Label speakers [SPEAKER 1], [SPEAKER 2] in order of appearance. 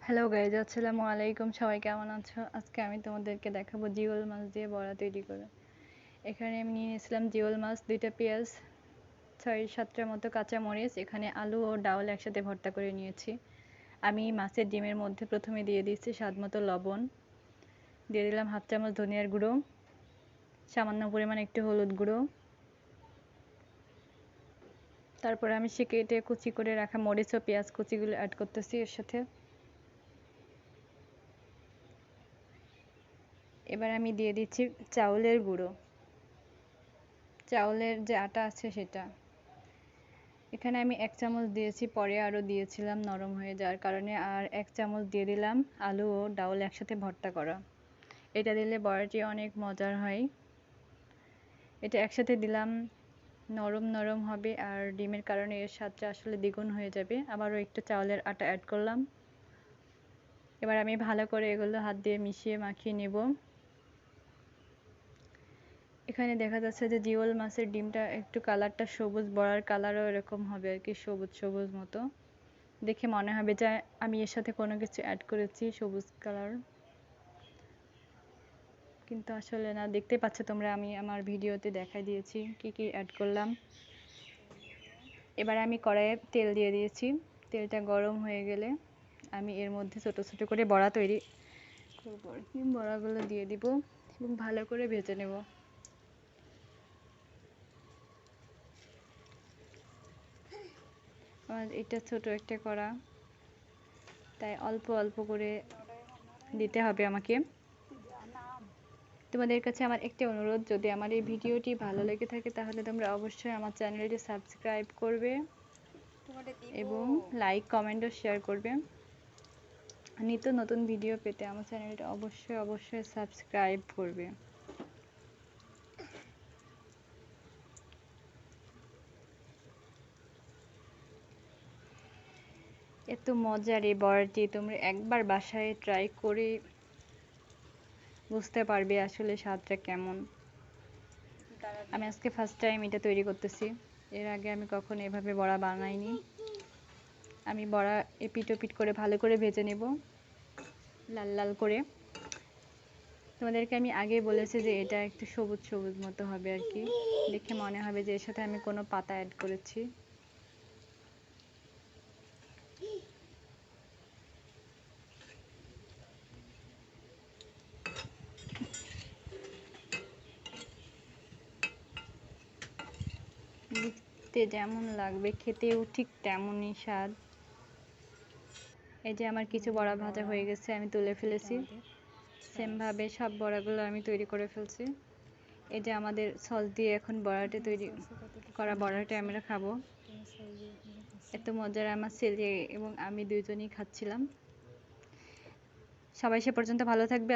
[SPEAKER 1] Hello guys, আসসালামু আলাইকুম। সবাই কেমন আছো? আজকে আমি তোমাদেরকে দেখাবো জিওল মাছ দিয়ে বড়া তৈরি করে। এখানে আমি নিয়ে নিয়েছিলাম জিওল মাছ, 2টা পেঁয়াজ, 6-7টার মতো কাঁচা মরিচ, এখানে আলু ও ডাউল একসাথে ভর্তা করে নিয়েছি। আমি মাছের ডিমের মধ্যে প্রথমে দিয়ে দিচ্ছি স্বাদ মতো লবণ, দিয়ে দিলাম 1/2 চামচ ধনিয়ার গুঁড়ো, সামান্য পরিমাণ একটু হলুদ গুঁড়ো। তারপরে আমি কেটে কুচি করে রাখা মরিচ ও পেঁয়াজ কুচিগুলো অ্যাড করতেছি এর সাথে। এবার আমি দিয়ে দিচ্ছি চাউলের গুঁড়ো, চাউলের যে আটা আছে সেটা। এখানে আমি 1 চামচ দিয়েছি, পরে আরও দিয়েছিলাম নরম হয়ে যাওয়ার কারণে। আর 1 চামচ দিয়ে দিলাম আলু ও ডাউল একসাথে ভর্তা করা। এটা দিলে বড়াটি অনেক মজার হয়। এটা একসাথে দিলাম, নরম নরম হবে আর ডিমের কারণে এর স্বাদটা আসলে দ্বিগুণ হয়ে যাবে। আবারও একটু চাউলের আটা অ্যাড করলাম। এবার আমি ভালো করে এগুলো হাত দিয়ে মিশিয়ে মাখিয়ে নেব। এখানে দেখা যাচ্ছে যে জিওল মাছের ডিমটা একটু কালারটা সবুজ, বড়ার কালারও এরকম হবে আর কি, সবুজ সবুজ মতো। দেখে মনে হবে যে আমি এর সাথে কোনো কিছু অ্যাড করেছি সবুজ কালার, কিন্তু আসলে না। দেখতে পাচ্ছ তোমরা, আমি আমার ভিডিওতে দেখাই দিয়েছি কি কি অ্যাড করলাম। এবার আমি কড়াইয়ে তেল দিয়ে দিয়েছি। তেলটা গরম হয়ে গেলে আমি এর মধ্যে ছোট ছোট করে বড়া তৈরি করব আর কি। বড়াগুলো দিয়ে দিব এবং ভালো করে ভেজে নেব। আর এটা ছোট একটা কড়া, তাই অল্প অল্প করে দিতে হবে আমাকে। তোমাদের কাছে আমার একটি অনুরোধ, যদি আমার এই ভিডিওটি ভালো লেগে থাকে তাহলে তোমরা অবশ্যই আমার চ্যানেলটি সাবস্ক্রাইব করবে এবং লাইক, কমেন্ট ও শেয়ার করবে। নিত্য নতুন ভিডিও পেতে আমার চ্যানেলটি অবশ্যই অবশ্যই সাবস্ক্রাইব করবে। এত মজার এই বড়াটি তোমরা একবার বাসায় ট্রাই করে বুঝতে পারবে আসলে স্বাদটা কেমন। আমি আজকে ফার্স্ট টাইম এটা তৈরি করতেছি। এর আগে আমি কখনো এভাবে বড়া বানাইনি। আমি বড়া এপিট ওপিট করে ভালো করে ভেজে নেব, লাল লাল করে। তোমাদেরকে আমি আগে বলেছি যে এটা একটু সবুজ সবুজ মতো হবে আর কি, দেখে মনে হবে যে এর সাথে আমি কোনো পাতা অ্যাড করেছি। দেখতে যেমন লাগবে খেতেও ঠিক তেমনই স্বাদ। এই যে আমার কিছু বড়া ভাজা হয়ে গেছে, আমি তুলে ফেলেছি। সেমভাবে সব বড়াগুলো আমি তৈরি করে ফেলছি। এই যে আমাদের সস দিয়ে এখন বড়াটা তৈরি করা বড়াটা আমরা খাবো। এত মজার, আমার ছেলে এবং আমি দুজনেই খাচ্ছিলাম। সবাই সে পর্যন্ত ভালো থাকবে।